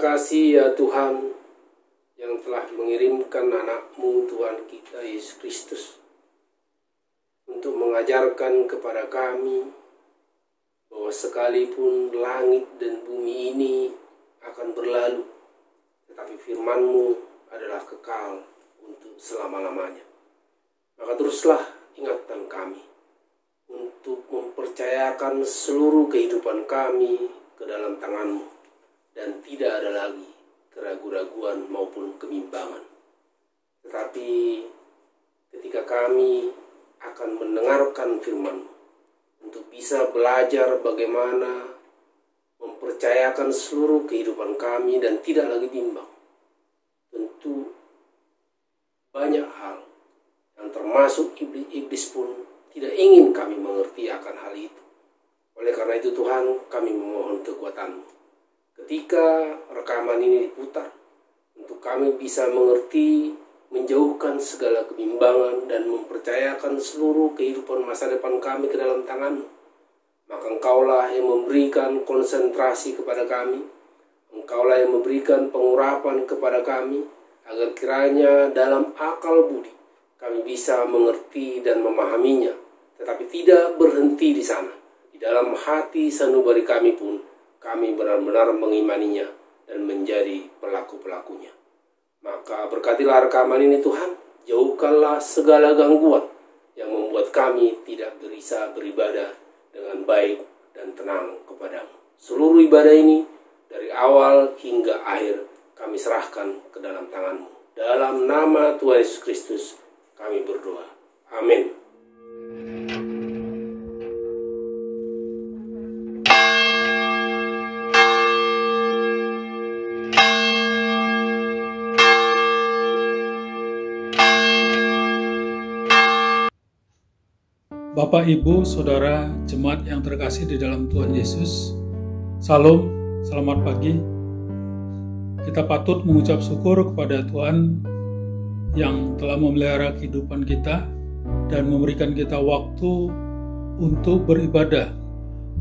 kasih ya Tuhan yang telah mengirimkan anak-Mu Tuhan kita Yesus Kristus untuk mengajarkan kepada kami bahwa sekalipun langit dan bumi ini akan berlalu, tetapi firman-Mu adalah kekal untuk selama-lamanya. Maka teruslah ingatkan kami untuk mempercayakan seluruh kehidupan kami ke dalam tangan-Mu, dan tidak ada lagi keraguan-raguan maupun kebimbangan. Tetapi ketika kami akan mendengarkan firman-Mu, untuk bisa belajar bagaimana mempercayakan seluruh kehidupan kami dan tidak lagi bimbang, tentu banyak hal yang termasuk iblis pun tidak ingin kami mengerti akan hal itu. Oleh karena itu Tuhan, kami memohon kekuatan-Mu ketika rekaman ini diputar, untuk kami bisa mengerti, menjauhkan segala kebimbangan dan mempercayakan seluruh kehidupan masa depan kami ke dalam tangan-Mu. Maka Engkaulah yang memberikan konsentrasi kepada kami, Engkaulah yang memberikan pengurapan kepada kami, agar kiranya dalam akal budi kami bisa mengerti dan memahaminya, tetapi tidak berhenti di sana. Di dalam hati sanubari kami pun, kami benar-benar mengimaninya dan menjadi pelaku-pelakunya. Maka berkatilah rekaman ini Tuhan, jauhkanlah segala gangguan yang membuat kami tidak bisa beribadah dengan baik dan tenang kepada-Mu. Seluruh ibadah ini dari awal hingga akhir kami serahkan ke dalam tangan-Mu. Dalam nama Tuhan Yesus Kristus kami berdoa. Amin. Bapak, Ibu, Saudara, jemaat yang terkasih di dalam Tuhan Yesus, Salam, selamat pagi. Kita patut mengucap syukur kepada Tuhan yang telah memelihara kehidupan kita dan memberikan kita waktu untuk beribadah.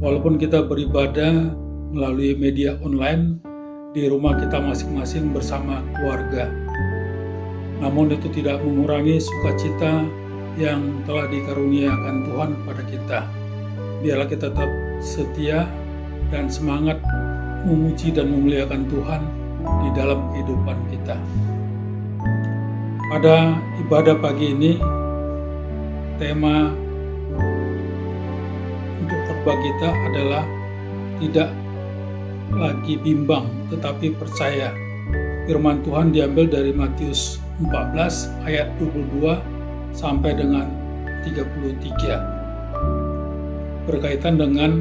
Walaupun kita beribadah melalui media online di rumah kita masing-masing bersama keluarga. Namun itu tidak mengurangi sukacita yang telah dikaruniakan Tuhan kepada kita. Biarlah kita tetap setia dan semangat memuji dan memuliakan Tuhan di dalam kehidupan kita. Pada ibadah pagi ini, tema untuk khotbah kita adalah tidak lagi bimbang tetapi percaya. Firman Tuhan diambil dari Matius 14 ayat 22 sampai dengan 33, berkaitan dengan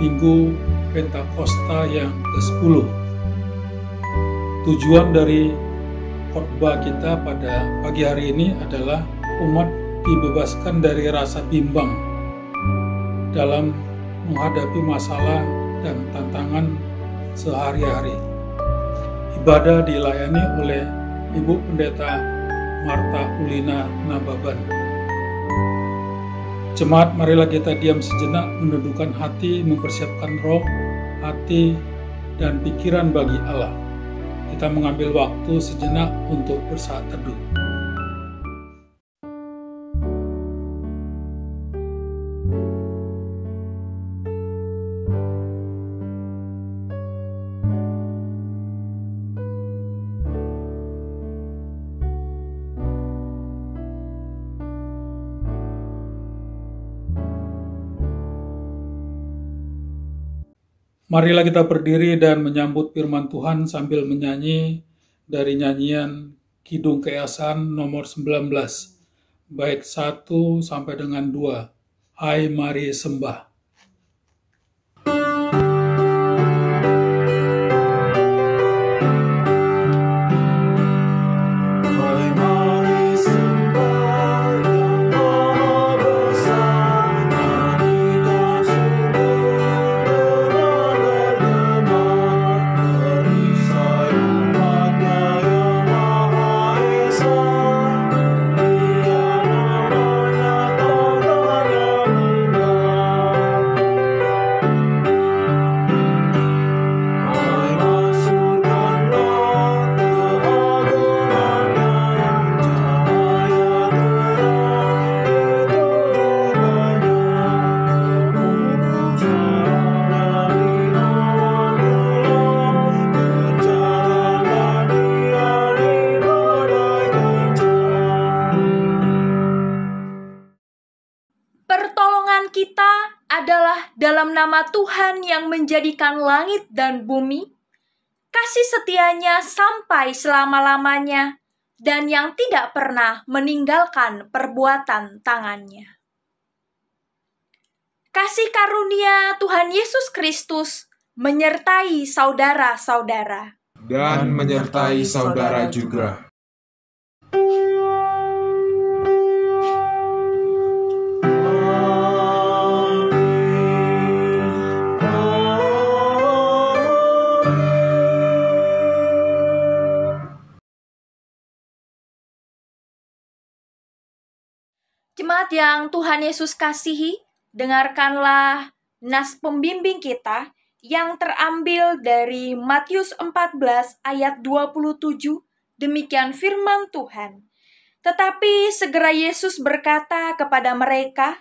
Minggu Pentakosta yang ke-10. Tujuan dari khotbah kita pada pagi hari ini adalah umat dibebaskan dari rasa bimbang dalam menghadapi masalah dan tantangan sehari-hari. Ibadah dilayani oleh Ibu Pendeta Marta Ulina Nababan. Jemaat, marilah kita diam sejenak, menundukkan hati, mempersiapkan roh, hati, dan pikiran bagi Allah. Kita mengambil waktu sejenak untuk bersaat teduh. Marilah kita berdiri dan menyambut firman Tuhan sambil menyanyi dari nyanyian Kidung Keesan nomor 19, bait 1 sampai dengan 2. Hai mari sembah. Firman kita adalah dalam nama Tuhan yang menjadikan langit dan bumi, kasih setianya sampai selama-lamanya, dan yang tidak pernah meninggalkan perbuatan tangannya. Kasih karunia Tuhan Yesus Kristus menyertai saudara-saudara. Dan menyertai saudara juga. Jemaat yang Tuhan Yesus kasihi, dengarkanlah nas pembimbing kita yang terambil dari Matius 14 ayat 27, demikian firman Tuhan. Tetapi segera Yesus berkata kepada mereka,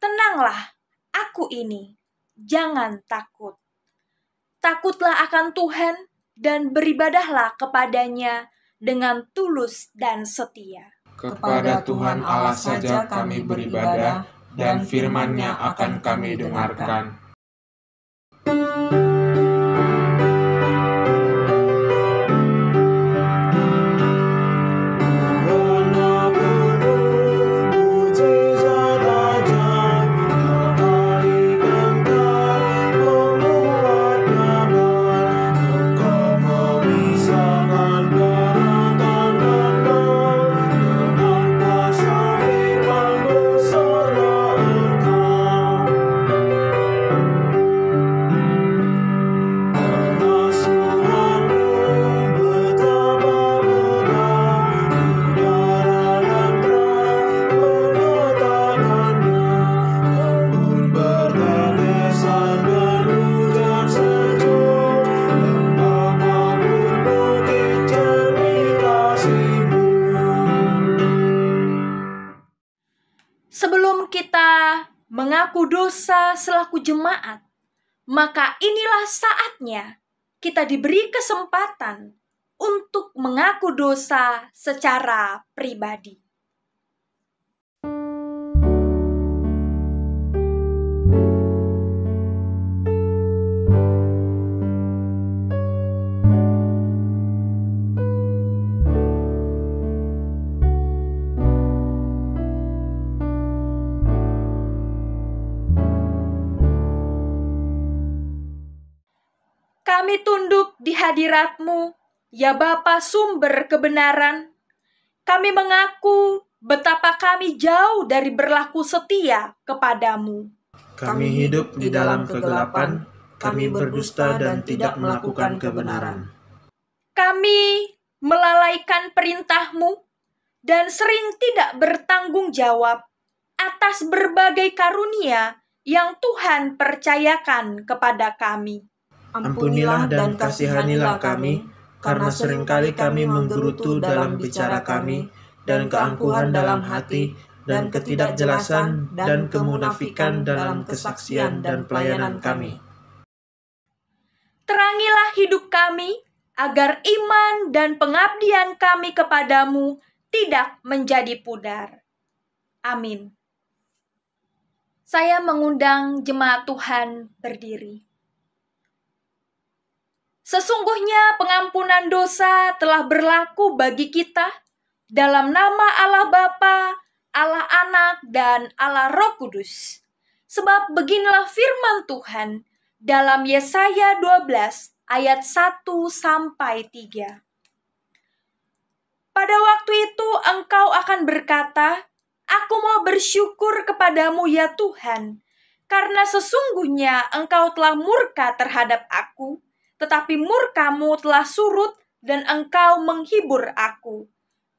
"Tenanglah, aku ini, jangan takut. Takutlah akan Tuhan dan beribadahlah kepadanya dengan tulus dan setia." Kepada Tuhan Allah saja kami beribadah, dan firman-Nya akan kami dengarkan. Sebelum kita mengaku dosa selaku jemaat, maka inilah saatnya kita diberi kesempatan untuk mengaku dosa secara pribadi. Kami tunduk di hadirat-Mu, ya Bapa sumber kebenaran. Kami mengaku betapa kami jauh dari berlaku setia kepadamu. Kami hidup di dalam kegelapan, kami berdusta dan tidak melakukan kebenaran. Kami melalaikan perintah-Mu dan sering tidak bertanggung jawab atas berbagai karunia yang Tuhan percayakan kepada kami. Ampunilah dan kasihanilah kami, karena seringkali kami menggerutu dalam bicara kami, dan keangkuhan dalam hati, dan ketidakjelasan, dan kemunafikan dalam kesaksian dan pelayanan kami. Terangilah hidup kami, agar iman dan pengabdian kami kepadamu tidak menjadi pudar. Amin. Saya mengundang jemaat Tuhan berdiri. Sesungguhnya pengampunan dosa telah berlaku bagi kita dalam nama Allah Bapa, Allah Anak, dan Allah Roh Kudus. Sebab beginilah firman Tuhan dalam Yesaya 12 ayat 1-3. Pada waktu itu engkau akan berkata, "Aku mau bersyukur kepadamu ya Tuhan, karena sesungguhnya engkau telah murka terhadap aku, tetapi murkamu telah surut dan engkau menghibur aku.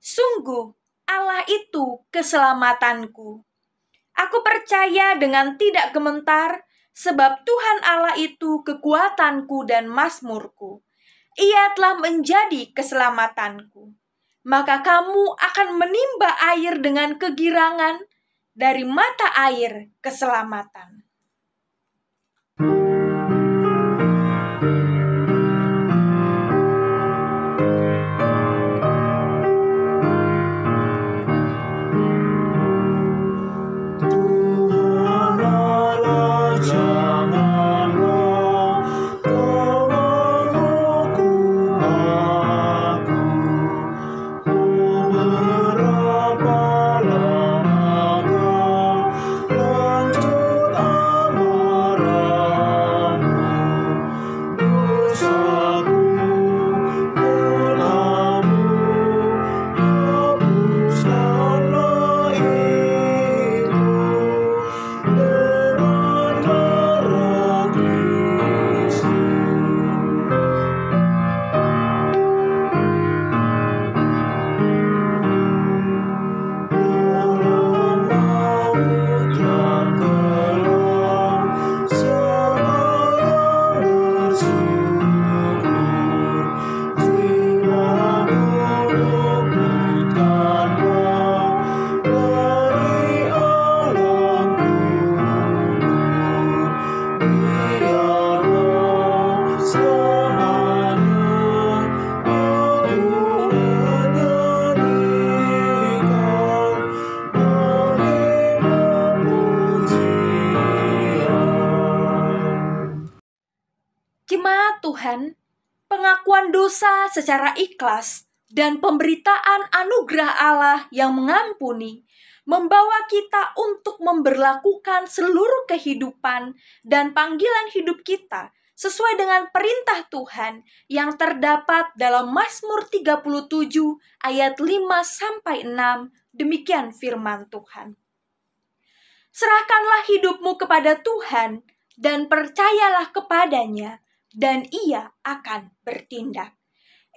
Sungguh, Allah itu keselamatanku. Aku percaya dengan tidak gementar, sebab Tuhan Allah itu kekuatanku dan mazmurku. Ia telah menjadi keselamatanku. Maka kamu akan menimba air dengan kegirangan dari mata air keselamatan." Tuhan Tuhan, pengakuan dosa secara ikhlas, dan pemberitaan anugerah Allah yang mengampuni membawa kita untuk memberlakukan seluruh kehidupan dan panggilan hidup kita sesuai dengan perintah Tuhan yang terdapat dalam Mazmur 37 ayat 5-6. Demikian firman Tuhan. Serahkanlah hidupmu kepada Tuhan dan percayalah kepadanya, dan Ia akan bertindak.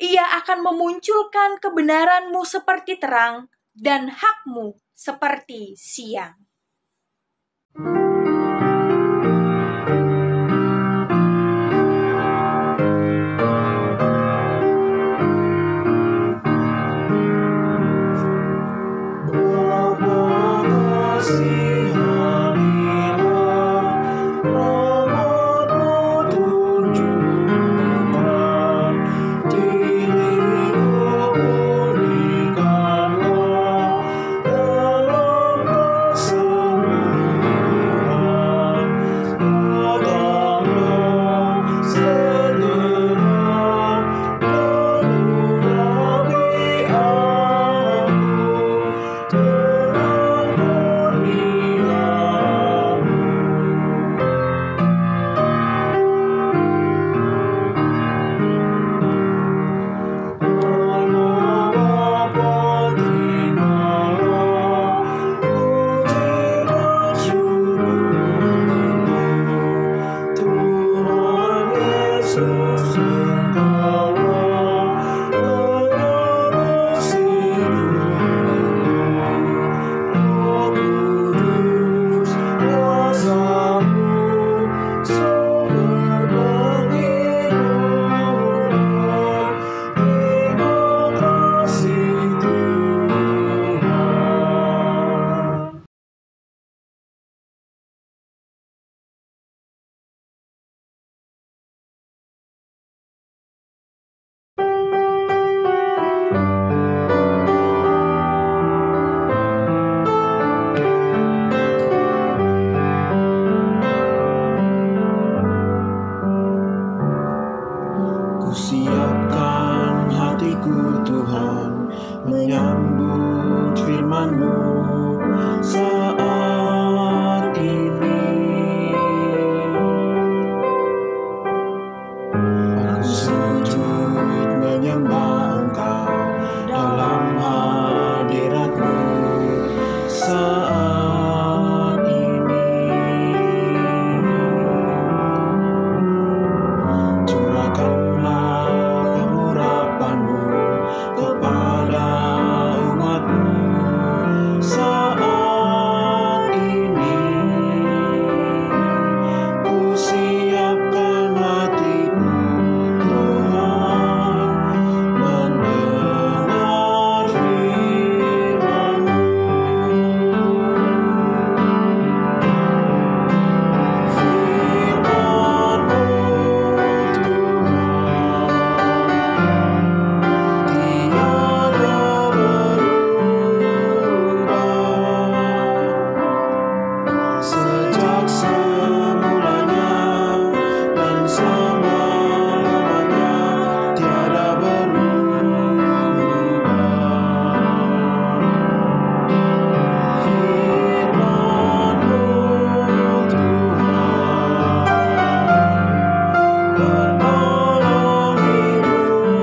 Ia akan memunculkan kebenaranmu seperti terang dan hakmu seperti siang. Siapkan hatiku Tuhan menyambut firman-Mu saat ini. Aku sujud menyembah Engkau dalam hadirat-Mu saat ini. Curahkanlah pengurapan-Mu kepada umat-Mu saat ini. Ku siapkan hatiku Tuhan mendengar firman-Mu. Firman-Mu sejak semulanya dan selama-lamanya tiada berubah. Firman-Mu Tuhan penolong hidupku.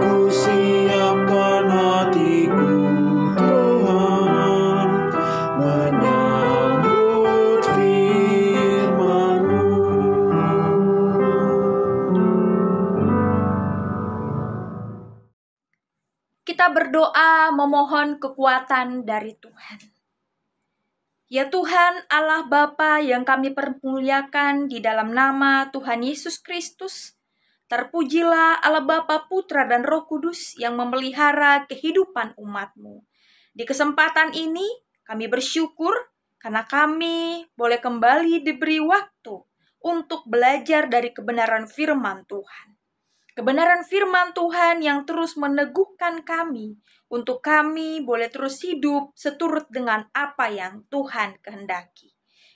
Ku siapkan hatiku Tuhan menyambut firman-Mu. Kita berdoa memohon kekuatan dari Tuhan. Ya Tuhan, Allah Bapa yang kami permuliakan di dalam nama Tuhan Yesus Kristus, terpujilah Allah Bapa, Putra, dan Roh Kudus yang memelihara kehidupan umat-Mu. Di kesempatan ini, kami bersyukur karena kami boleh kembali diberi waktu untuk belajar dari kebenaran firman Tuhan. Kebenaran firman Tuhan yang terus meneguhkan kami untuk kami boleh terus hidup seturut dengan apa yang Tuhan kehendaki.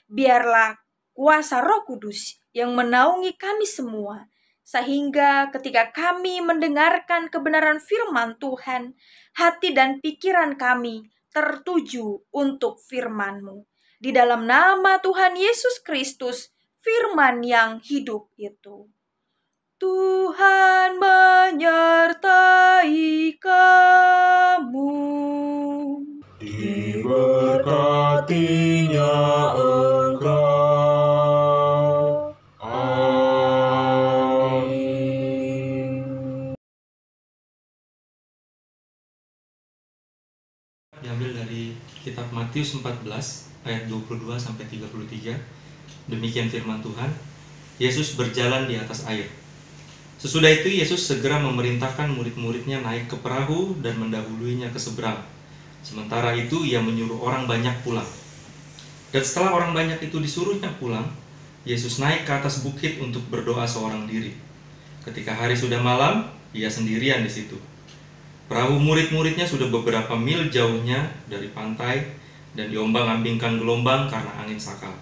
Biarlah kuasa Roh Kudus yang menaungi kami semua, sehingga ketika kami mendengarkan kebenaran firman Tuhan, hati dan pikiran kami tertuju untuk firman-Mu. Di dalam nama Tuhan Yesus Kristus, firman yang hidup itu. Tuhan menyertai kamu. Diberkatinya Engkau. Amin. Diambil dari kitab Matius 14 ayat 22 sampai 33. Demikian firman Tuhan. Yesus berjalan di atas air. Sesudah itu Yesus segera memerintahkan murid-muridnya naik ke perahu dan mendahuluinya ke seberang. Sementara itu ia menyuruh orang banyak pulang. Dan setelah orang banyak itu disuruhnya pulang, Yesus naik ke atas bukit untuk berdoa seorang diri. Ketika hari sudah malam, ia sendirian di situ. Perahu murid-muridnya sudah beberapa mil jauhnya dari pantai dan diombang-ambingkan gelombang karena angin sakal.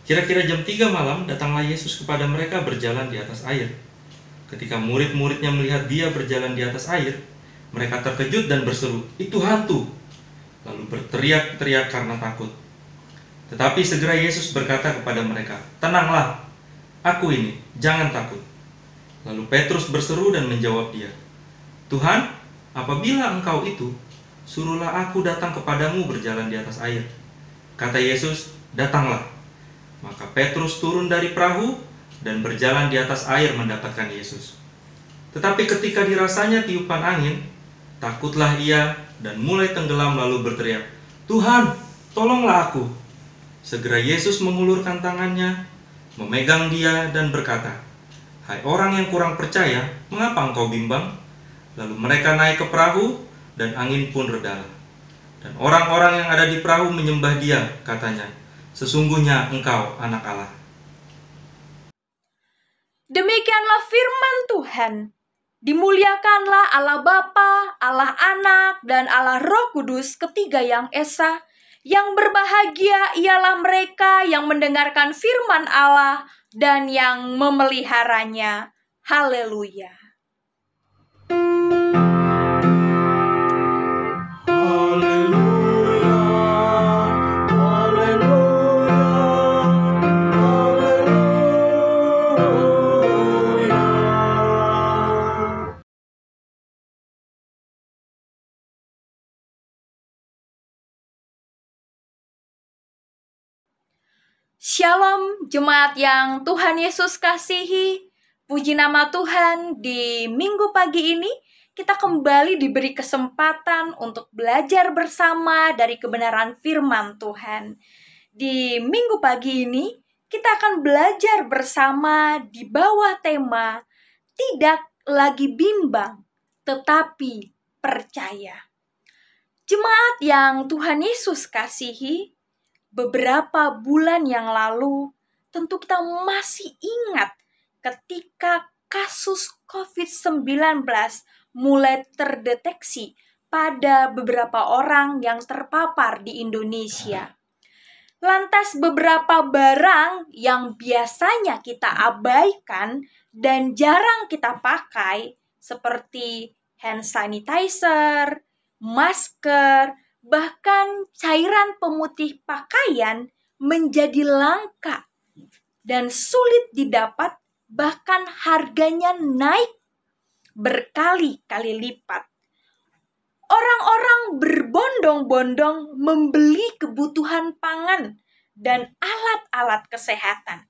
Kira-kira jam 3 malam datanglah Yesus kepada mereka berjalan di atas air. Ketika murid-muridnya melihat dia berjalan di atas air, mereka terkejut dan berseru, "Itu hantu!" Lalu berteriak-teriak karena takut. Tetapi segera Yesus berkata kepada mereka, "Tenanglah, aku ini, jangan takut." Lalu Petrus berseru dan menjawab dia, "Tuhan, apabila Engkau itu, suruhlah aku datang kepadamu berjalan di atas air." Kata Yesus, "Datanglah." Maka Petrus turun dari perahu dan berjalan di atas air mendapatkan Yesus. Tetapi ketika dirasanya tiupan angin, takutlah ia dan mulai tenggelam lalu berteriak, "Tuhan, tolonglah aku." Segera Yesus mengulurkan tangannya, memegang dia dan berkata, "Hai orang yang kurang percaya, mengapa engkau bimbang?" Lalu mereka naik ke perahu dan angin pun reda. Dan orang-orang yang ada di perahu menyembah dia, katanya, "Sesungguhnya engkau anak Allah." Demikianlah firman Tuhan. Dimuliakanlah Allah Bapa, Allah Anak, dan Allah Roh Kudus, ketiga yang esa. Yang berbahagia ialah mereka yang mendengarkan firman Allah dan yang memeliharanya. Haleluya. Shalom jemaat yang Tuhan Yesus kasihi. Puji nama Tuhan, di minggu pagi ini kita kembali diberi kesempatan untuk belajar bersama dari kebenaran firman Tuhan. Di minggu pagi ini kita akan belajar bersama di bawah tema tidak lagi bimbang tetapi percaya. Jemaat yang Tuhan Yesus kasihi, beberapa bulan yang lalu, tentu kita masih ingat ketika kasus COVID-19 mulai terdeteksi pada beberapa orang yang terpapar di Indonesia. Lantas beberapa barang yang biasanya kita abaikan dan jarang kita pakai, seperti hand sanitizer, masker, bahkan cairan pemutih pakaian menjadi langka dan sulit didapat, bahkan harganya naik berkali-kali lipat. Orang-orang berbondong-bondong membeli kebutuhan pangan dan alat-alat kesehatan.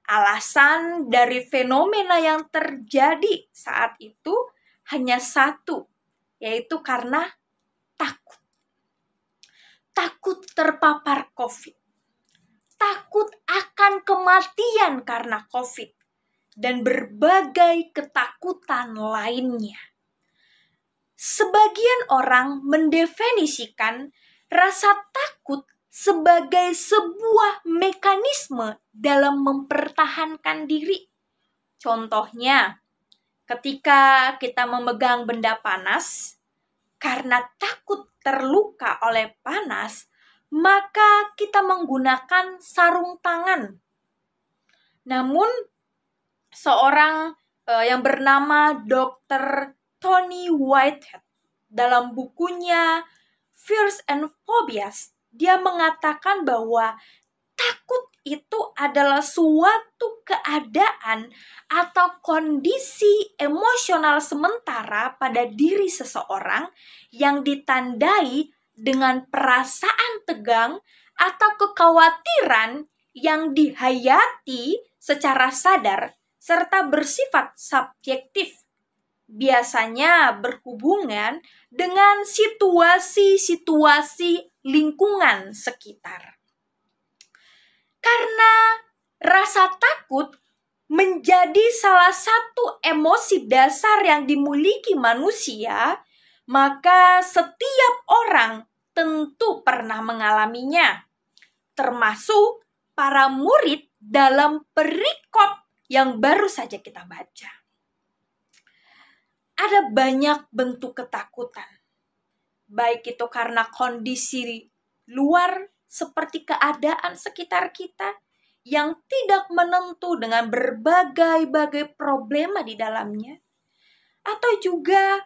Alasan dari fenomena yang terjadi saat itu hanya satu, yaitu karena takut. Takut terpapar COVID. Takut akan kematian karena COVID. Dan berbagai ketakutan lainnya. Sebagian orang mendefinisikan rasa takut sebagai sebuah mekanisme dalam mempertahankan diri. Contohnya, ketika kita memegang benda panas, karena takut terluka oleh panas, maka kita menggunakan sarung tangan Namun seorang yang bernama Dr. Tony Whitehead dalam bukunya Fears and Phobias, dia mengatakan bahwa takut itu adalah suatu keadaan atau kondisi emosional sementara pada diri seseorang yang ditandai dengan perasaan tegang atau kekhawatiran yang dihayati secara sadar serta bersifat subjektif, biasanya berhubungan dengan situasi-situasi lingkungan sekitar. Karena rasa takut menjadi salah satu emosi dasar yang dimiliki manusia, maka setiap orang tentu pernah mengalaminya, termasuk para murid dalam perikop yang baru saja kita baca. Ada banyak bentuk ketakutan, baik itu karena kondisi luar seperti keadaan sekitar kita yang tidak menentu dengan berbagai-bagai problema di dalamnya, atau juga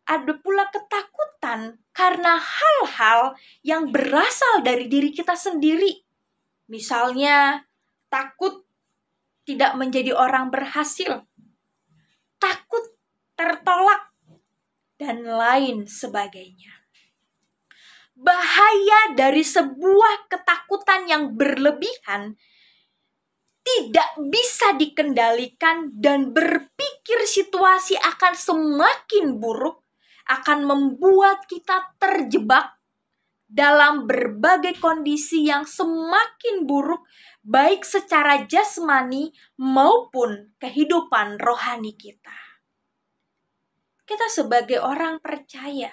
ada pula ketakutan karena hal-hal yang berasal dari diri kita sendiri. Misalnya, takut tidak menjadi orang berhasil, takut tertolak, dan lain sebagainya. Bahaya dari sebuah ketakutan yang berlebihan tidak bisa dikendalikan dan berpikir situasi akan semakin buruk, akan membuat kita terjebak dalam berbagai kondisi yang semakin buruk, baik secara jasmani maupun kehidupan rohani kita. Kita sebagai orang percaya,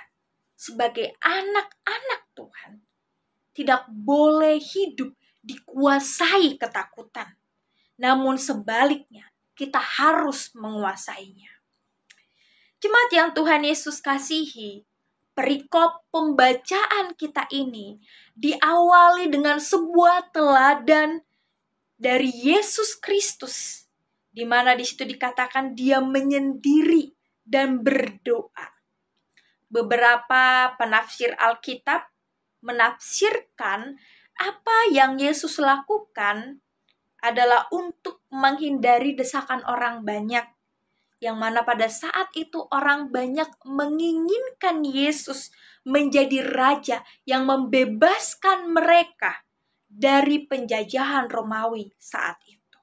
sebagai anak-anak Tuhan, tidak boleh hidup dikuasai ketakutan. Namun sebaliknya, kita harus menguasainya. Jemaat yang Tuhan Yesus kasihi, perikop pembacaan kita ini diawali dengan sebuah teladan dari Yesus Kristus, di mana di situ dikatakan dia menyendiri dan berdoa. Beberapa penafsir Alkitab menafsirkan apa yang Yesus lakukan adalah untuk menghindari desakan orang banyak, yang mana pada saat itu orang banyak menginginkan Yesus menjadi raja yang membebaskan mereka dari penjajahan Romawi saat itu.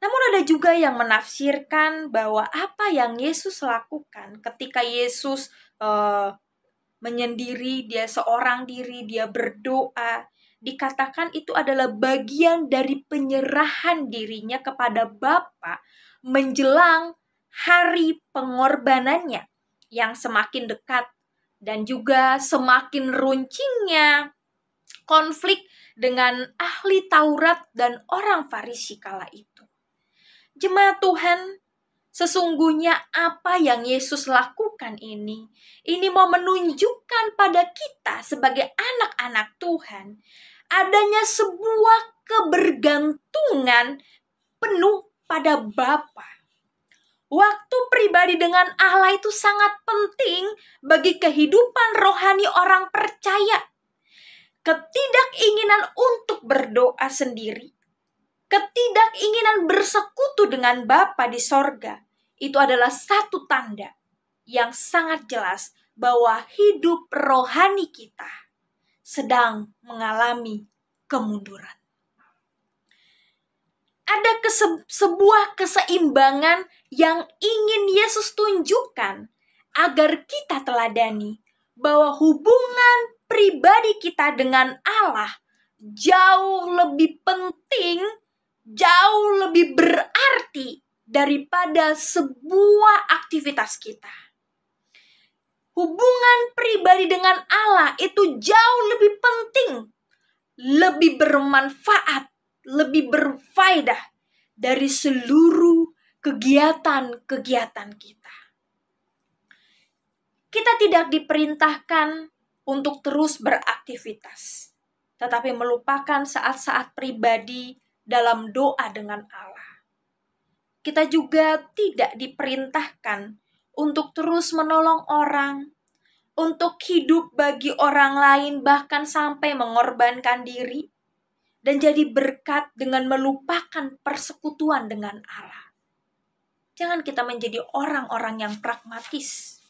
Namun ada juga yang menafsirkan bahwa apa yang Yesus lakukan ketika Yesus menyendiri, dia seorang diri, dia berdoa, dikatakan itu adalah bagian dari penyerahan dirinya kepada Bapa menjelang hari pengorbanannya yang semakin dekat, dan juga semakin runcingnya konflik dengan ahli Taurat dan orang Farisi kala itu. Jemaat Tuhan, sesungguhnya apa yang Yesus lakukan ini mau menunjukkan pada kita sebagai anak-anak Tuhan adanya sebuah kebergantungan penuh pada Bapa. Waktu pribadi dengan Allah itu sangat penting bagi kehidupan rohani orang percaya. Ketidakinginan untuk berdoa sendiri, ketidakinginan bersekutu dengan Bapa di sorga, itu adalah satu tanda yang sangat jelas bahwa hidup rohani kita sedang mengalami kemunduran. Ada sebuah keseimbangan yang ingin Yesus tunjukkan agar kita teladani, bahwa hubungan pribadi kita dengan Allah jauh lebih penting, jauh lebih berarti daripada sebuah aktivitas kita. Hubungan pribadi dengan Allah itu jauh lebih penting, lebih bermanfaat, lebih berfaedah dari seluruh kegiatan-kegiatan kita. Kita tidak diperintahkan untuk terus beraktivitas, tetapi melupakan saat-saat pribadi dalam doa dengan Allah. Kita juga tidak diperintahkan untuk terus menolong orang, untuk hidup bagi orang lain, bahkan sampai mengorbankan diri, dan jadi berkat dengan melupakan persekutuan dengan Allah. Jangan kita menjadi orang-orang yang pragmatis.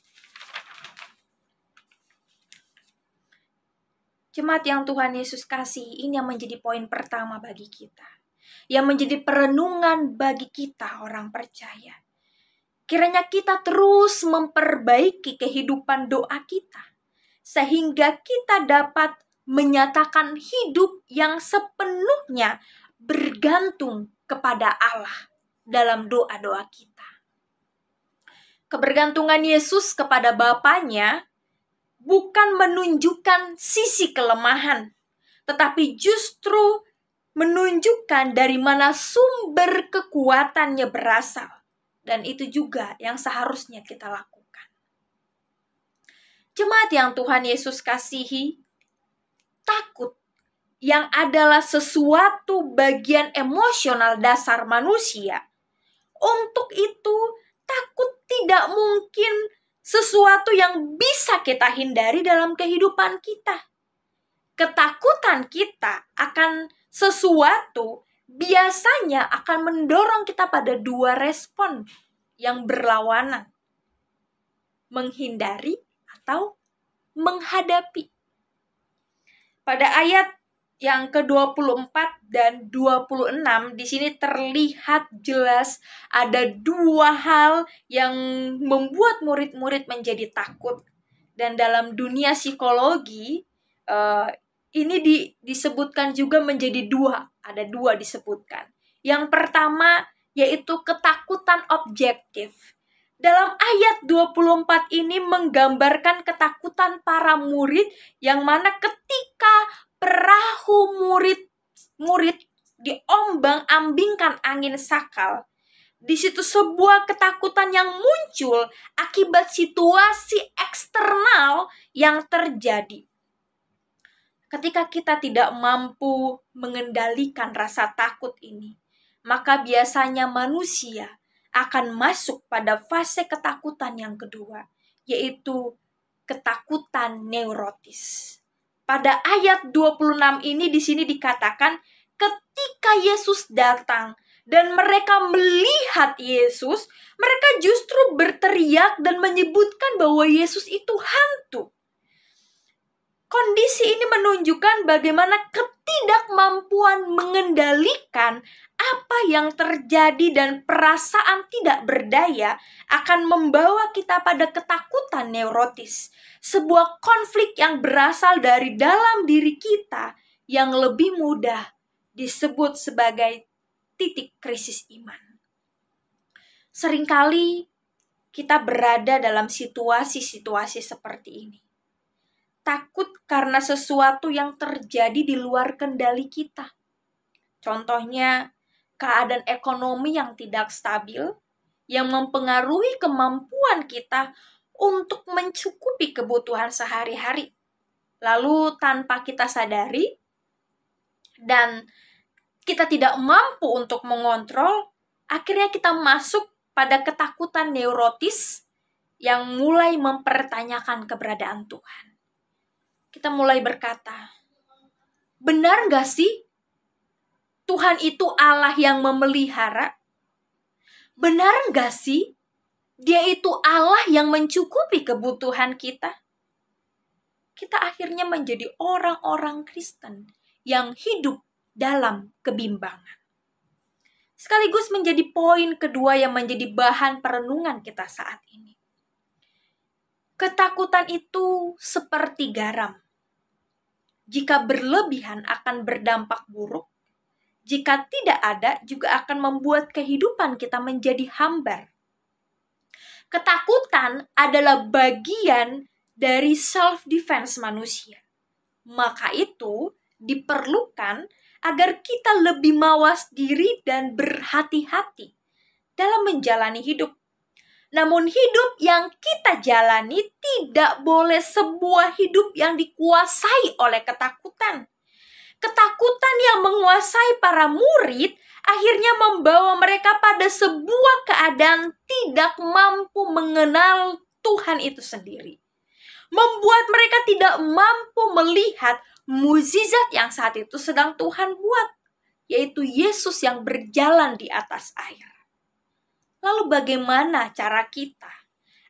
Jemaat yang Tuhan Yesus kasih, ini yang menjadi poin pertama bagi kita. Yang menjadi perenungan bagi kita orang percaya. Kiranya kita terus memperbaiki kehidupan doa kita. Sehingga kita dapat menyatakan hidup yang sepenuhnya bergantung kepada Allah dalam doa-doa kita. Kebergantungan Yesus kepada Bapanya bukan menunjukkan sisi kelemahan, tetapi justru menunjukkan dari mana sumber kekuatannya berasal. Dan itu juga yang seharusnya kita lakukan. Jemaat yang Tuhan Yesus kasihi, takut yang adalah sesuatu bagian emosional dasar manusia. Untuk itu, takut tidak mungkin sesuatu yang bisa kita hindari dalam kehidupan kita. Ketakutan kita akan sesuatu biasanya akan mendorong kita pada dua respon yang berlawanan. Menghindari atau menghadapi. Pada ayat yang ke-24 dan 26 di sini terlihat jelas ada dua hal yang membuat murid-murid menjadi takut. Dan dalam dunia psikologi ini disebutkan juga menjadi dua. Ada dua disebutkan. Yang pertama yaitu ketakutan objektif. Dalam ayat 24 ini menggambarkan ketakutan para murid yang mana ketika perahu murid diombang-ambingkan angin sakal. Di situ sebuah ketakutan yang muncul akibat situasi eksternal yang terjadi. Ketika kita tidak mampu mengendalikan rasa takut ini, maka biasanya manusia akan masuk pada fase ketakutan yang kedua, yaitu ketakutan neurotis. Pada ayat 26 ini di sini dikatakan ketika Yesus datang dan mereka melihat Yesus, mereka justru berteriak dan menyebutkan bahwa Yesus itu hantu. Kondisi ini menunjukkan bagaimana ketidakmampuan mengendalikan apa yang terjadi dan perasaan tidak berdaya akan membawa kita pada ketakutan neurotis. Sebuah konflik yang berasal dari dalam diri kita yang lebih mudah disebut sebagai titik krisis iman. Seringkali kita berada dalam situasi-situasi seperti ini. Takut karena sesuatu yang terjadi di luar kendali kita. Contohnya, keadaan ekonomi yang tidak stabil, yang mempengaruhi kemampuan kita untuk mencukupi kebutuhan sehari-hari. Lalu tanpa kita sadari, dan kita tidak mampu untuk mengontrol, akhirnya kita masuk pada ketakutan neurotis yang mulai mempertanyakan keberadaan Tuhan. Kita mulai berkata, benar gak sih Tuhan itu Allah yang memelihara? Benar gak sih Dia itu Allah yang mencukupi kebutuhan kita? Kita akhirnya menjadi orang-orang Kristen yang hidup dalam kebimbangan. Sekaligus menjadi poin kedua yang menjadi bahan perenungan kita saat ini. Ketakutan itu seperti garam. Jika berlebihan akan berdampak buruk. Jika tidak ada juga akan membuat kehidupan kita menjadi hambar. Ketakutan adalah bagian dari self-defense manusia. Maka itu diperlukan agar kita lebih mawas diri dan berhati-hati dalam menjalani hidup. Namun hidup yang kita jalani tidak boleh sebuah hidup yang dikuasai oleh ketakutan. Ketakutan yang menguasai para murid akhirnya membawa mereka pada sebuah keadaan tidak mampu mengenal Tuhan itu sendiri. Membuat mereka tidak mampu melihat mukjizat yang saat itu sedang Tuhan buat, yaitu Yesus yang berjalan di atas air. Lalu bagaimana cara kita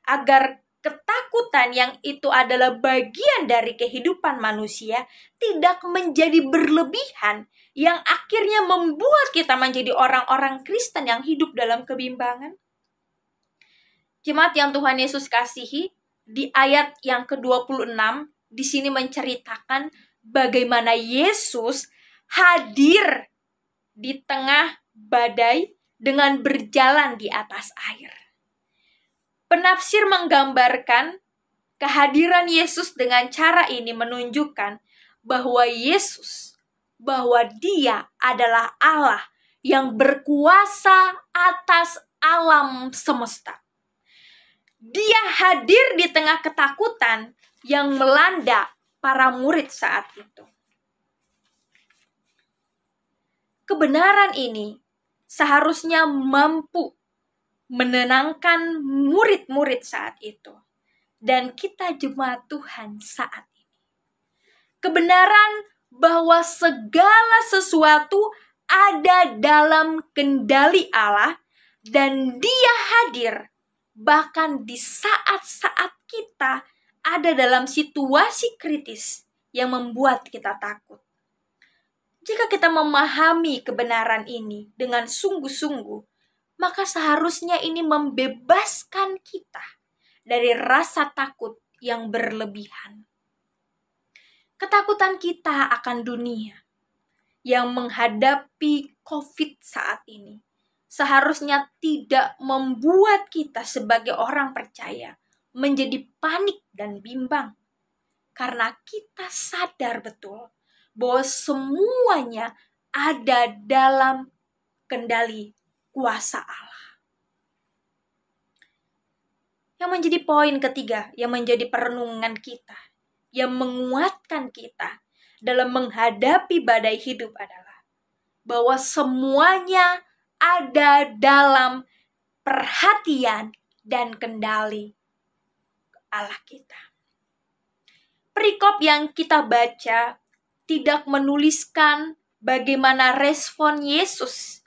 agar ketakutan yang itu adalah bagian dari kehidupan manusia tidak menjadi berlebihan yang akhirnya membuat kita menjadi orang-orang Kristen yang hidup dalam kebimbangan? Jemaat yang Tuhan Yesus kasihi, di ayat yang ke-26 di sini menceritakan bagaimana Yesus hadir di tengah badai dengan berjalan di atas air. Penafsir menggambarkan kehadiran Yesus dengan cara ini menunjukkan bahwa Dia adalah Allah yang berkuasa atas alam semesta. Dia hadir di tengah ketakutan yang melanda para murid saat itu. Kebenaran ini seharusnya mampu menenangkan murid-murid saat itu dan kita jemaat Tuhan saat ini. Kebenaran bahwa segala sesuatu ada dalam kendali Allah dan Dia hadir bahkan di saat-saat kita ada dalam situasi kritis yang membuat kita takut. Jika kita memahami kebenaran ini dengan sungguh-sungguh, maka seharusnya ini membebaskan kita dari rasa takut yang berlebihan. Ketakutan kita akan dunia yang menghadapi COVID saat ini seharusnya tidak membuat kita sebagai orang percaya menjadi panik dan bimbang. Karena kita sadar betul bahwa semuanya ada dalam kendali kuasa Allah. Yang menjadi poin ketiga, yang menjadi perenungan kita, yang menguatkan kita dalam menghadapi badai hidup adalah bahwa semuanya ada dalam perhatian dan kendali Allah kita. Perikop yang kita baca tidak menuliskan bagaimana respon Yesus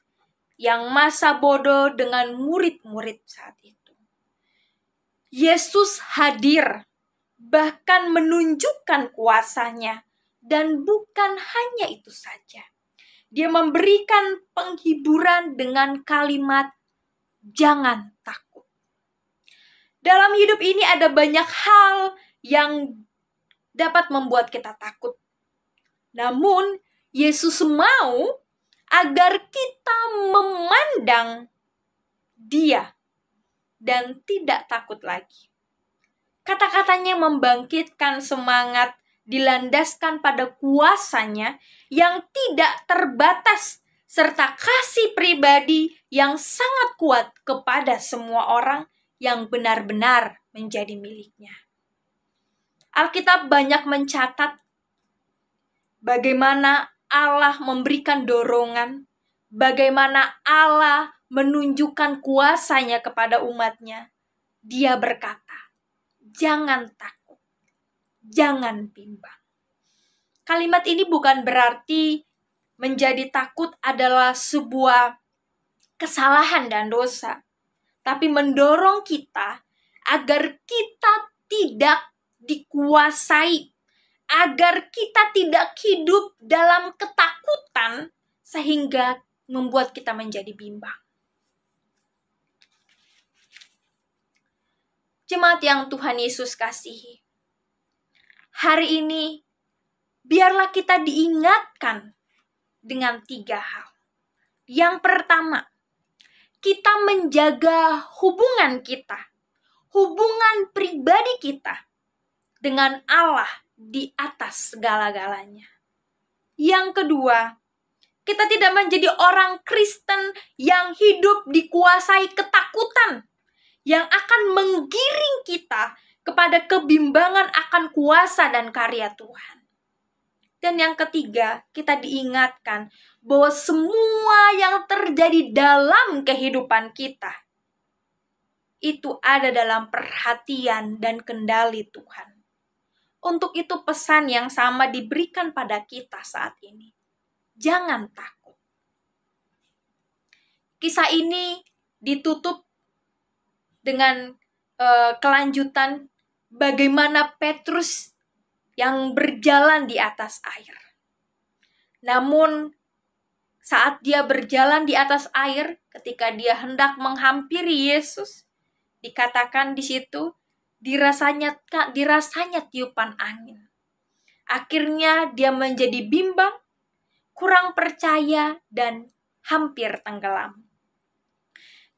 yang masa bodoh dengan murid-murid saat itu. Yesus hadir, bahkan menunjukkan kuasanya, dan bukan hanya itu saja. Dia memberikan penghiburan dengan kalimat, jangan takut. Dalam hidup ini ada banyak hal yang dapat membuat kita takut. Namun, Yesus mau agar kita memandang Dia dan tidak takut lagi. Kata-katanya membangkitkan semangat, dilandaskan pada kuasanya yang tidak terbatas, serta kasih pribadi yang sangat kuat kepada semua orang yang benar-benar menjadi miliknya. Alkitab banyak mencatat bagaimana Allah memberikan dorongan, bagaimana Allah menunjukkan kuasanya kepada umatnya. Dia berkata, jangan takut, jangan bimbang. Kalimat ini bukan berarti menjadi takut adalah sebuah kesalahan dan dosa, tapi mendorong kita agar kita tidak dikuasai, agar kita tidak hidup dalam ketakutan sehingga membuat kita menjadi bimbang. Jemaat yang Tuhan Yesus kasihi, hari ini biarlah kita diingatkan dengan 3 hal. Yang pertama, kita menjaga hubungan kita, hubungan pribadi kita dengan Allah di atas segala-galanya. Yang kedua, kita tidak menjadi orang Kristen yang hidup dikuasai ketakutan, yang akan menggiring kita kepada kebimbangan akan kuasa dan karya Tuhan. Dan yang ketiga, kita diingatkan bahwa semua yang terjadi dalam kehidupan kita itu ada dalam perhatian dan kendali Tuhan. Untuk itu pesan yang sama diberikan pada kita saat ini. Jangan takut. Kisah ini ditutup dengan kelanjutan bagaimana Petrus yang berjalan di atas air. Namun saat dia berjalan di atas air, ketika dia hendak menghampiri Yesus, dikatakan di situ dirasanya tiupan angin. Akhirnya dia menjadi bimbang, kurang percaya, dan hampir tenggelam.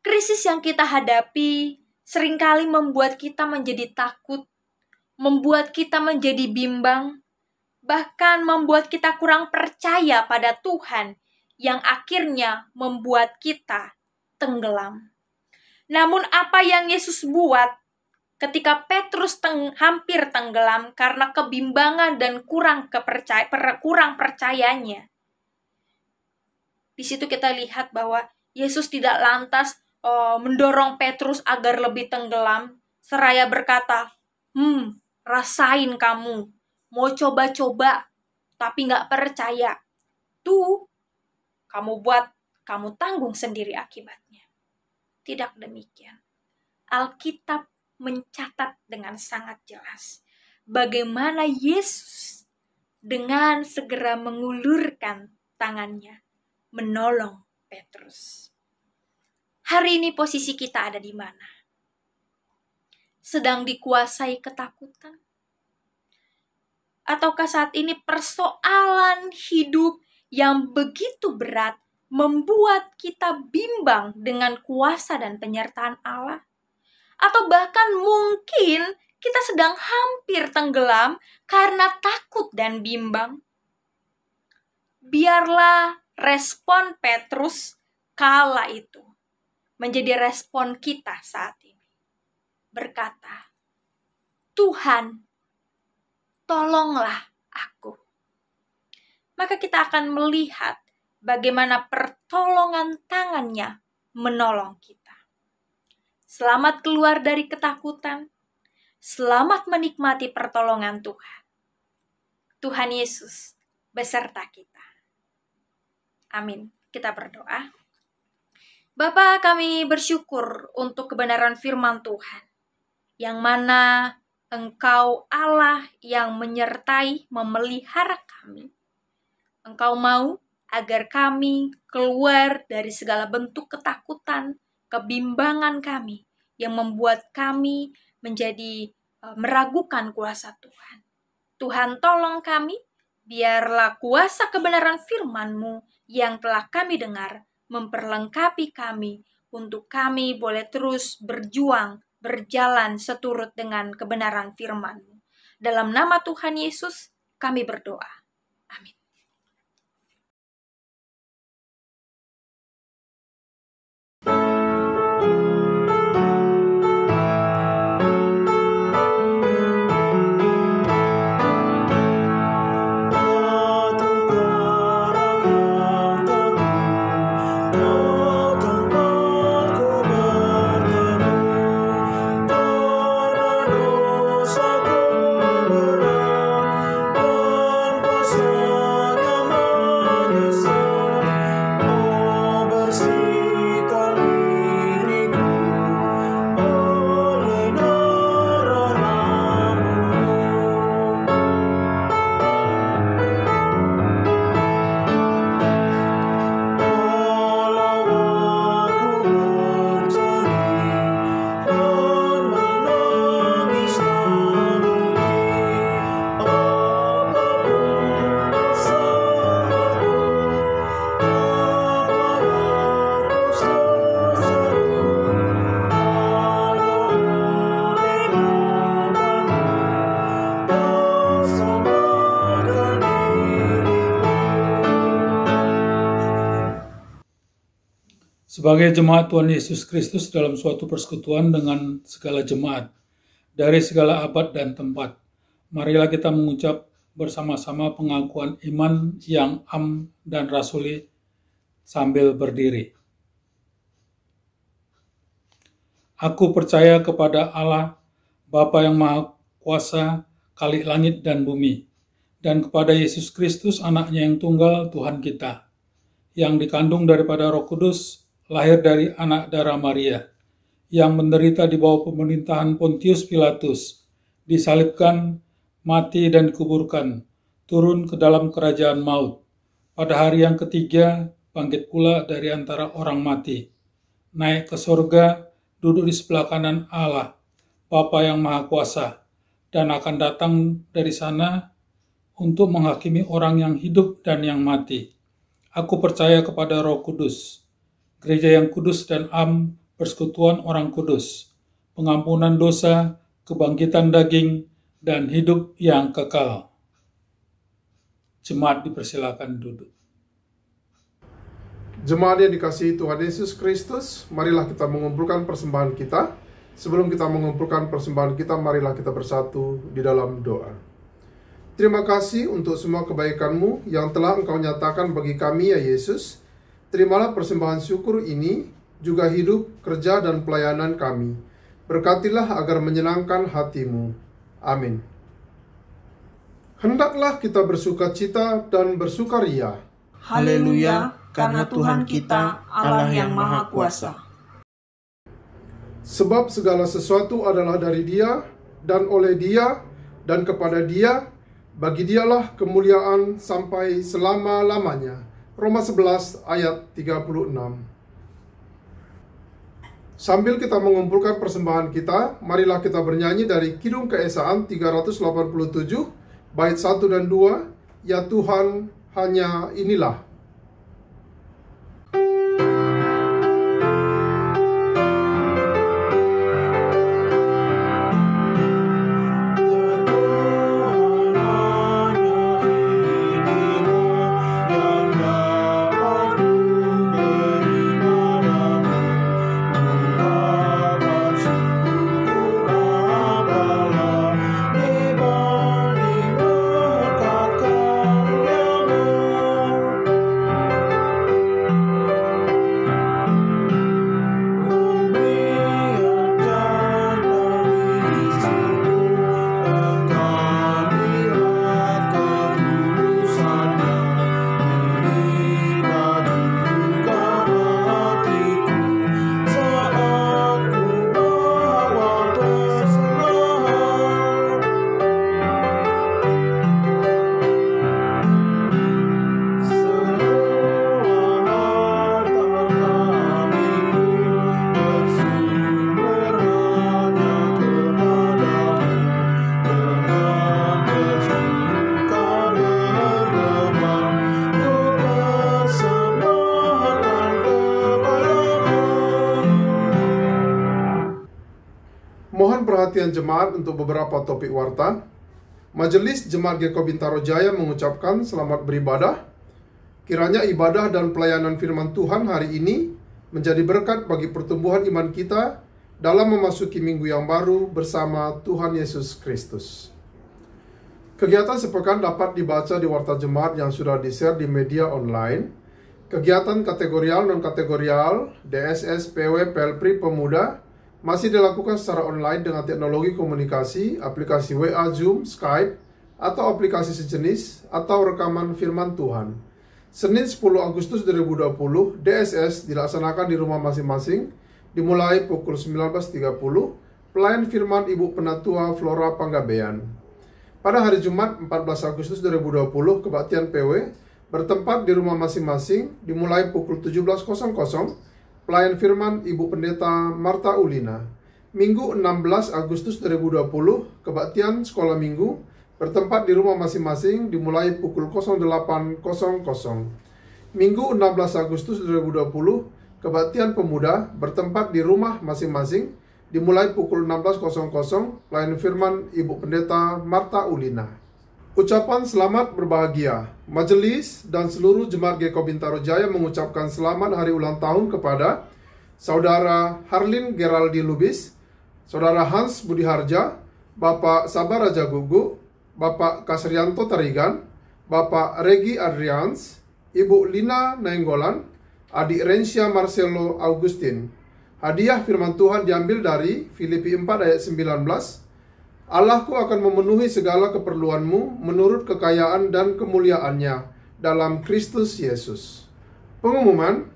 Krisis yang kita hadapi seringkali membuat kita menjadi takut, membuat kita menjadi bimbang, bahkan membuat kita kurang percaya pada Tuhan, yang akhirnya membuat kita tenggelam. Namun apa yang Yesus buat ketika Petrus hampir tenggelam karena kebimbangan dan kurang percayanya? Di situ kita lihat bahwa Yesus tidak lantas mendorong Petrus agar lebih tenggelam, seraya berkata, rasain kamu, mau coba-coba, tapi gak percaya. Tuh, kamu tanggung sendiri akibatnya. Tidak demikian. Alkitab mencatat dengan sangat jelas bagaimana Yesus dengan segera mengulurkan tangannya menolong Petrus. Hari ini posisi kita ada di mana? Sedang dikuasai ketakutan? Ataukah saat ini persoalan hidup yang begitu berat membuat kita bimbang dengan kuasa dan penyertaan Allah? Atau bahkan mungkin kita sedang hampir tenggelam karena takut dan bimbang? Biarlah respon Petrus kala itu menjadi respon kita saat ini. Berkata, Tuhan, tolonglah aku. Maka kita akan melihat bagaimana pertolongan tangannya menolong kita. Selamat keluar dari ketakutan. Selamat menikmati pertolongan Tuhan. Tuhan Yesus beserta kita. Amin. Kita berdoa. Bapa, kami bersyukur untuk kebenaran firman Tuhan, yang mana Engkau Allah yang menyertai, memelihara kami. Engkau mau agar kami keluar dari segala bentuk ketakutan, kebimbangan kami, yang membuat kami menjadi meragukan kuasa Tuhan. Tuhan, tolong kami, biarlah kuasa kebenaran firman-Mu yang telah kami dengar memperlengkapi kami untuk kami boleh terus berjuang, berjalan seturut dengan kebenaran firman-Mu. Dalam nama Tuhan Yesus, kami berdoa. Amin. Sebagai jemaat Tuhan Yesus Kristus dalam suatu persekutuan dengan segala jemaat dari segala abad dan tempat, marilah kita mengucap bersama-sama pengakuan iman yang am dan rasuli sambil berdiri. Aku percaya kepada Allah, Bapa yang Maha Kuasa, Khalik langit dan bumi, dan kepada Yesus Kristus, Anaknya yang tunggal, Tuhan kita, yang dikandung daripada Roh Kudus, lahir dari anak darah Maria, yang menderita di bawah pemerintahan Pontius Pilatus, disalibkan, mati dan dikuburkan, turun ke dalam kerajaan maut. Pada hari yang ketiga, bangkit pula dari antara orang mati, naik ke surga, duduk di sebelah kanan Allah, Bapa yang Maha Kuasa, dan akan datang dari sana untuk menghakimi orang yang hidup dan yang mati. Aku percaya kepada Roh Kudus, gereja yang kudus dan am, persekutuan orang kudus, pengampunan dosa, kebangkitan daging, dan hidup yang kekal. Jemaat dipersilakan duduk. Jemaat yang dikasihi Tuhan Yesus Kristus, marilah kita mengumpulkan persembahan kita. Sebelum kita mengumpulkan persembahan kita, marilah kita bersatu di dalam doa. Terima kasih untuk semua kebaikan-Mu yang telah Engkau nyatakan bagi kami, ya Yesus. Terimalah persembahan syukur ini, juga hidup, kerja, dan pelayanan kami. Berkatilah agar menyenangkan hati-Mu. Amin. Hendaklah kita bersukacita dan bersukaria. Haleluya, karena Tuhan kita, Allah yang Maha Kuasa. Sebab segala sesuatu adalah dari Dia, dan oleh Dia, dan kepada Dia, bagi Dialah kemuliaan sampai selama-lamanya. Roma 11 ayat 36. Sambil kita mengumpulkan persembahan kita, marilah kita bernyanyi dari Kidung Keesaan 387, bait 1 dan 2, Ya Tuhan, hanya inilah. Mohon perhatian jemaat untuk beberapa topik warta. Majelis Jemaat GKK Bintaro Jaya mengucapkan selamat beribadah. Kiranya ibadah dan pelayanan firman Tuhan hari ini menjadi berkat bagi pertumbuhan iman kita dalam memasuki minggu yang baru bersama Tuhan Yesus Kristus. Kegiatan sepekan dapat dibaca di warta jemaat yang sudah di-share di media online. Kegiatan kategorial, non-kategorial, DSS, PW, PLPRI, Pemuda masih dilakukan secara online dengan teknologi komunikasi, aplikasi WA, Zoom, Skype, atau aplikasi sejenis, atau rekaman firman Tuhan. Senin 10 Agustus 2020, DSS dilaksanakan di rumah masing-masing, dimulai pukul 19.30, pelayan firman Ibu Penatua Flora Panggabean. Pada hari Jumat 14 Agustus 2020, kebaktian PW bertempat di rumah masing-masing, dimulai pukul 17.00, pelayan firman Ibu Pendeta Marta Ulina. Minggu 16 Agustus 2020, kebaktian sekolah minggu bertempat di rumah masing-masing dimulai pukul 08.00. Minggu 16 Agustus 2020, kebaktian pemuda bertempat di rumah masing-masing dimulai pukul 16.00, pelayan firman Ibu Pendeta Marta Ulina. Ucapan selamat berbahagia. Majelis dan seluruh jemaat GKK Bintaro Jaya mengucapkan selamat hari ulang tahun kepada Saudara Harlin Geraldi Lubis, Saudara Hans Budi Harja, Bapak Sabar Raja Gugu, Bapak Kasrianto Tarigan, Bapak Regi Adrians, Ibu Lina Nainggolan, Adik Rensya Marcelo Augustin. Hadiah firman Tuhan diambil dari Filipi 4 ayat 19. Allahku akan memenuhi segala keperluanmu menurut kekayaan dan kemuliaannya dalam Kristus Yesus. Pengumuman,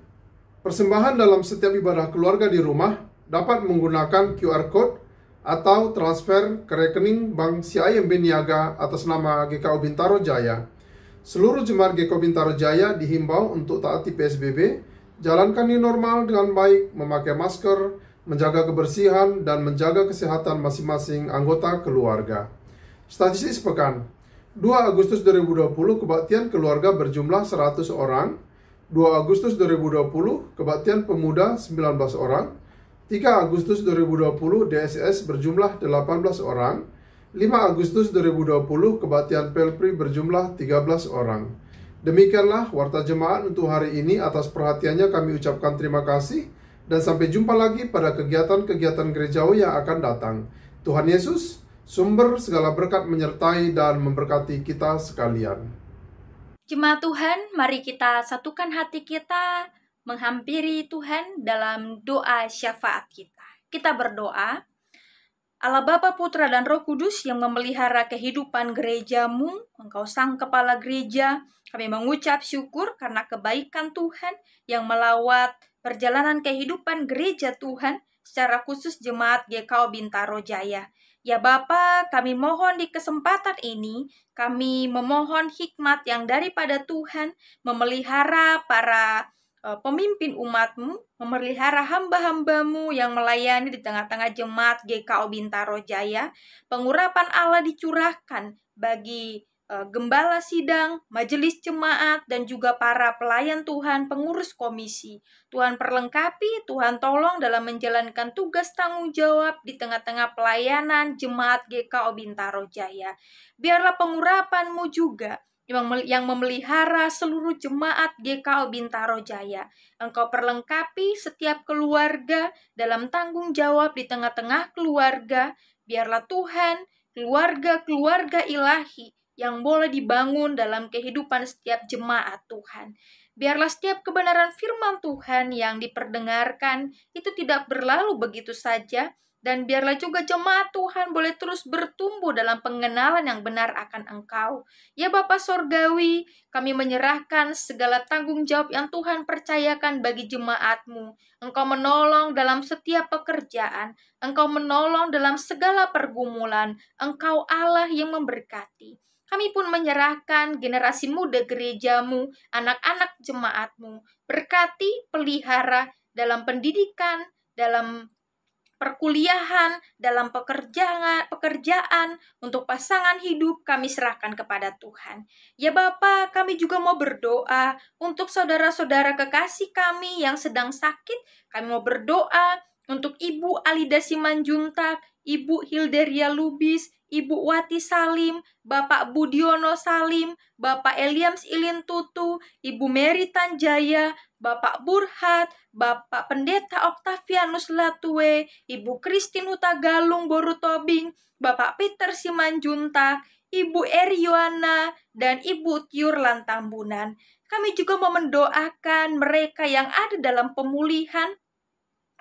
persembahan dalam setiap ibadah keluarga di rumah dapat menggunakan QR Code atau transfer ke rekening Bank CIMB Niaga atas nama GKO Bintaro Jaya. Seluruh jemaat GKO Bintaro Jaya dihimbau untuk taati PSBB, jalankan new normal dengan baik, memakai masker, menjaga kebersihan, dan menjaga kesehatan masing-masing anggota keluarga. Statistik sepekan, 2 Agustus 2020 kebaktian keluarga berjumlah 100 orang, 2 Agustus 2020 kebaktian pemuda 19 orang, 3 Agustus 2020 DSS berjumlah 18 orang, 5 Agustus 2020 kebaktian Pelpri berjumlah 13 orang. Demikianlah warta jemaat untuk hari ini. Atas perhatiannya kami ucapkan terima kasih. Dan sampai jumpa lagi pada kegiatan-kegiatan gerejawi yang akan datang. Tuhan Yesus, sumber segala berkat menyertai dan memberkati kita sekalian. Jemaat Tuhan, mari kita satukan hati kita menghampiri Tuhan dalam doa syafaat kita. Kita berdoa. Allah Bapa, Putra, dan Roh Kudus yang memelihara kehidupan gerejamu, Engkau sang kepala gereja, kami mengucap syukur karena kebaikan Tuhan yang melawat perjalanan kehidupan gereja Tuhan, secara khusus jemaat GKO Bintaro Jaya. Ya Bapa, kami mohon di kesempatan ini, kami memohon hikmat yang daripada Tuhan, memelihara para pemimpin umat-Mu, memelihara hamba-hamba-Mu yang melayani di tengah-tengah jemaat GKO Bintaro Jaya. Pengurapan Allah dicurahkan bagi gembala sidang, majelis jemaat, dan juga para pelayan Tuhan, pengurus komisi. Tuhan perlengkapi, Tuhan tolong dalam menjalankan tugas tanggung jawab di tengah-tengah pelayanan jemaat GKO Bintaro Jaya. Biarlah pengurapan-Mu juga yang memelihara seluruh jemaat GKO Bintaro Jaya. Engkau perlengkapi setiap keluarga dalam tanggung jawab di tengah-tengah keluarga. Biarlah Tuhan, keluarga-keluarga ilahi yang boleh dibangun dalam kehidupan setiap jemaat Tuhan. Biarlah setiap kebenaran firman Tuhan yang diperdengarkan itu tidak berlalu begitu saja, dan biarlah juga jemaat Tuhan boleh terus bertumbuh dalam pengenalan yang benar akan Engkau. Ya Bapa Sorgawi, kami menyerahkan segala tanggung jawab yang Tuhan percayakan bagi jemaat-Mu. Engkau menolong dalam setiap pekerjaan, Engkau menolong dalam segala pergumulan, Engkau Allah yang memberkati. Kami pun menyerahkan generasi muda gereja-Mu, anak-anak jemaat-Mu. Berkati, pelihara dalam pendidikan, dalam perkuliahan, dalam pekerjaan, untuk pasangan hidup kami serahkan kepada Tuhan. Ya Bapa, kami juga mau berdoa untuk saudara-saudara kekasih kami yang sedang sakit. Kami mau berdoa untuk Ibu Alida Simanjuntak, Ibu Hilderia Lubis, Ibu Wati Salim, Bapak Budiono Salim, Bapak Eliams Ilintutu, Ibu Mary Tanjaya, Bapak Burhat, Bapak Pendeta Octavianus Latue, Ibu Christine Hutagalung Borutobing, Bapak Peter Simanjuntak, Ibu Erioana, dan Ibu Tiur Lantambunan. Kami juga mau mendoakan mereka yang ada dalam pemulihan,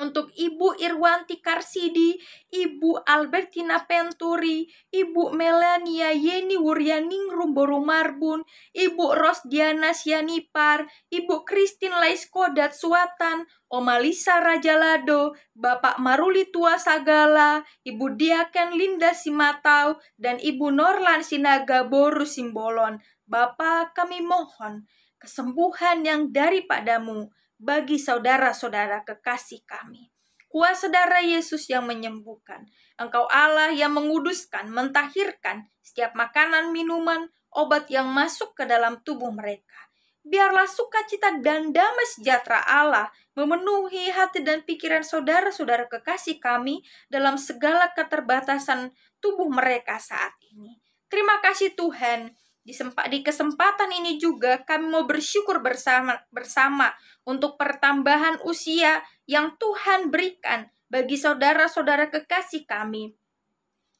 untuk Ibu Irwanti Karsidi, Ibu Albertina Penturi, Ibu Melania Yeni Wuryaningrum Borumarbun, Ibu Rosdiana Sianipar, Ibu Christine Laiskodat Suatan, Oma Lisa Rajalado, Bapak Maruli Tua Sagala, Ibu Diaken Linda Simatau, dan Ibu Norlan Sinaga Boru Simbolon. Bapa, kami mohon kesembuhan yang daripada-Mu bagi saudara-saudara kekasih kami. Kuasa darah Yesus yang menyembuhkan. Engkau Allah yang menguduskan, mentahirkan setiap makanan, minuman, obat yang masuk ke dalam tubuh mereka. Biarlah sukacita dan damai sejahtera Allah memenuhi hati dan pikiran saudara-saudara kekasih kami dalam segala keterbatasan tubuh mereka saat ini. Terima kasih Tuhan. Di kesempatan ini juga kami mau bersyukur bersama untuk pertambahan usia yang Tuhan berikan bagi saudara-saudara kekasih kami.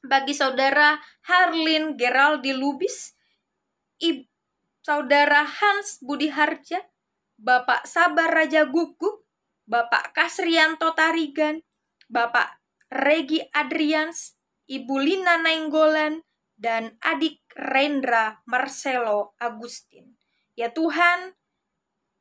bagi Saudara Harlin Geraldi Lubis, Saudara Hans Budi Harja, Bapak Sabar Raja Guguk, Bapak Kasrianto Tarigan, Bapak Regi Adrians, Ibu Lina Nainggolan, dan adik Rendra Marcelo Agustin. Ya Tuhan,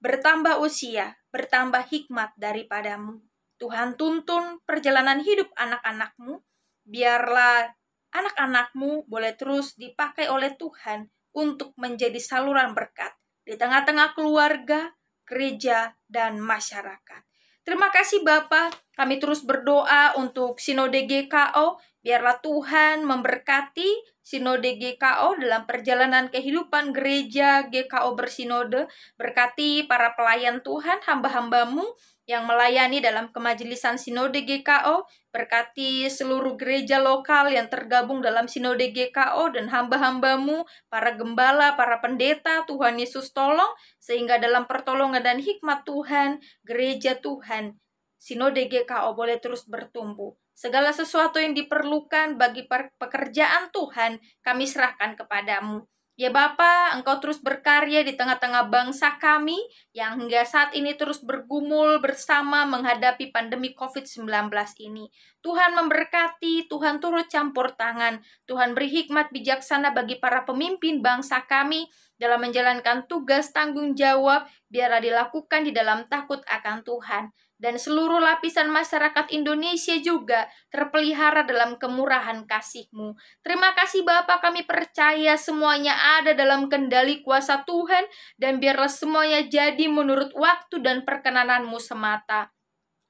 bertambah usia, bertambah hikmat daripadamu. Tuhan, tuntun perjalanan hidup anak-anak-Mu. Biarlah anak-anak-Mu boleh terus dipakai oleh Tuhan untuk menjadi saluran berkat di tengah-tengah keluarga, gereja, dan masyarakat. Terima kasih Bapa, kami terus berdoa untuk Sinode GKO. Biarlah Tuhan memberkati Sinode GKO dalam perjalanan kehidupan gereja GKO bersinode. Berkati para pelayan Tuhan, hamba-hamba-Mu yang melayani dalam kemajelisan Sinode GKO. Berkati seluruh gereja lokal yang tergabung dalam Sinode GKO dan hamba-hamba-Mu, para gembala, para pendeta. Tuhan Yesus tolong, sehingga dalam pertolongan dan hikmat Tuhan, gereja Tuhan, Sinode GKO boleh terus bertumbuh. Segala sesuatu yang diperlukan bagi pekerjaan Tuhan, kami serahkan kepadamu. Ya Bapa, Engkau terus berkarya di tengah-tengah bangsa kami yang hingga saat ini terus bergumul bersama menghadapi pandemi COVID-19 ini. Tuhan memberkati, Tuhan turut campur tangan, Tuhan beri hikmat bijaksana bagi para pemimpin bangsa kami dalam menjalankan tugas tanggung jawab, biarlah dilakukan di dalam takut akan Tuhan. Dan seluruh lapisan masyarakat Indonesia juga terpelihara dalam kemurahan kasih-Mu. Terima kasih Bapa, kami percaya semuanya ada dalam kendali kuasa Tuhan, dan biarlah semuanya jadi menurut waktu dan perkenanan-Mu semata.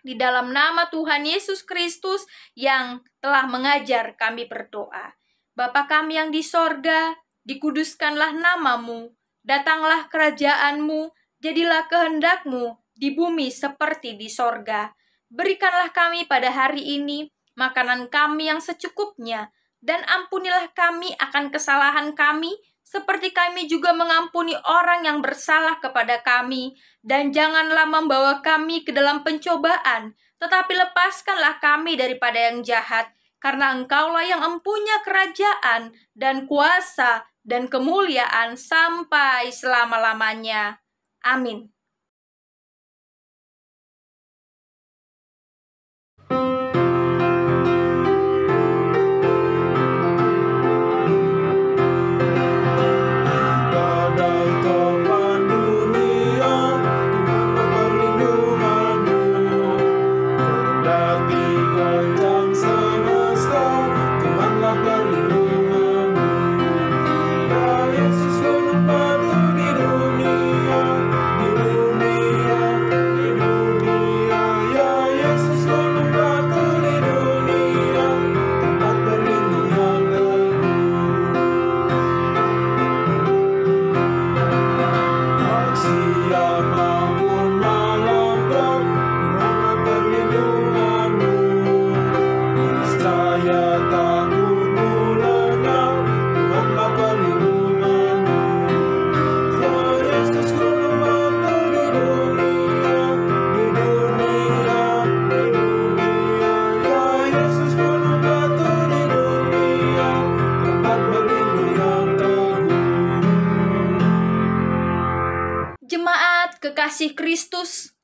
Di dalam nama Tuhan Yesus Kristus yang telah mengajar kami berdoa. Bapa kami yang di sorga, dikuduskanlah nama-Mu, datanglah kerajaan-Mu, jadilah kehendak-Mu di bumi seperti di sorga. Berikanlah kami pada hari ini makanan kami yang secukupnya, dan ampunilah kami akan kesalahan kami, seperti kami juga mengampuni orang yang bersalah kepada kami. Dan janganlah membawa kami ke dalam pencobaan, tetapi lepaskanlah kami daripada yang jahat, karena Engkaulah yang empunya kerajaan dan kuasa dan kemuliaan sampai selama-lamanya. Amin. Kekasih Kristus,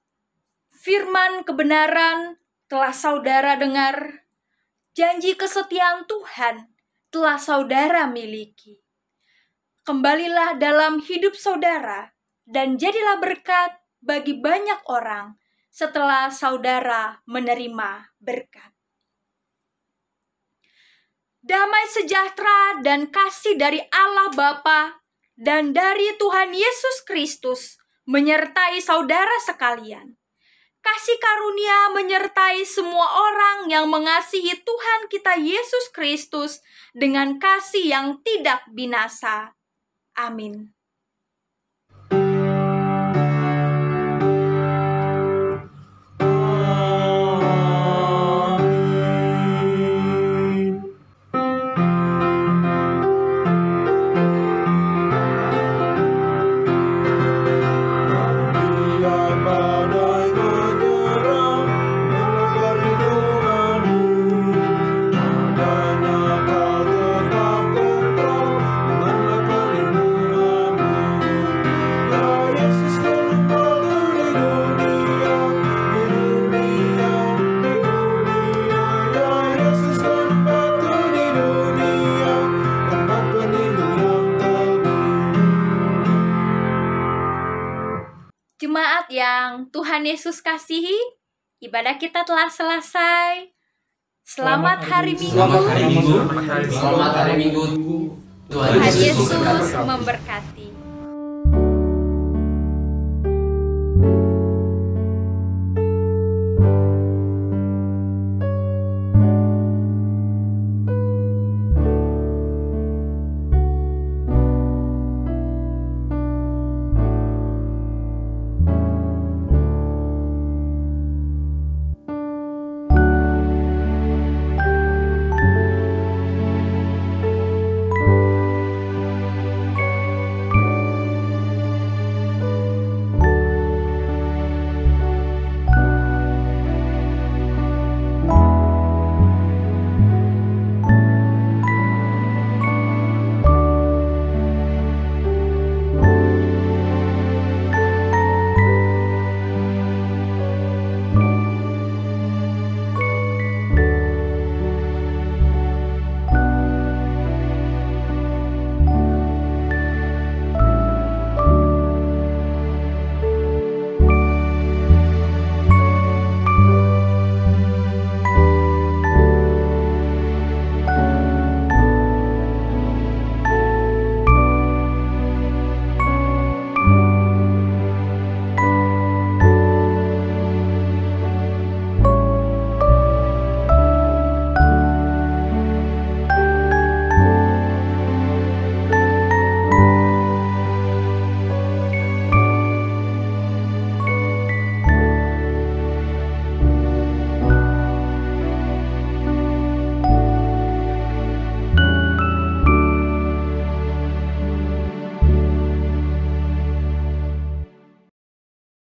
firman kebenaran telah saudara dengar, janji kesetiaan Tuhan telah saudara miliki. Kembalilah dalam hidup saudara dan jadilah berkat bagi banyak orang setelah saudara menerima berkat. Damai sejahtera dan kasih dari Allah Bapa dan dari Tuhan Yesus Kristus menyertai saudara sekalian. Kasih karunia menyertai semua orang yang mengasihi Tuhan kita Yesus Kristus dengan kasih yang tidak binasa. Amin. Adanya Jemaat yang Tuhan Yesus kasihi, ibadah kita telah selesai. Selamat hari Minggu. Selamat hari Minggu. Tuhan Yesus memberkati.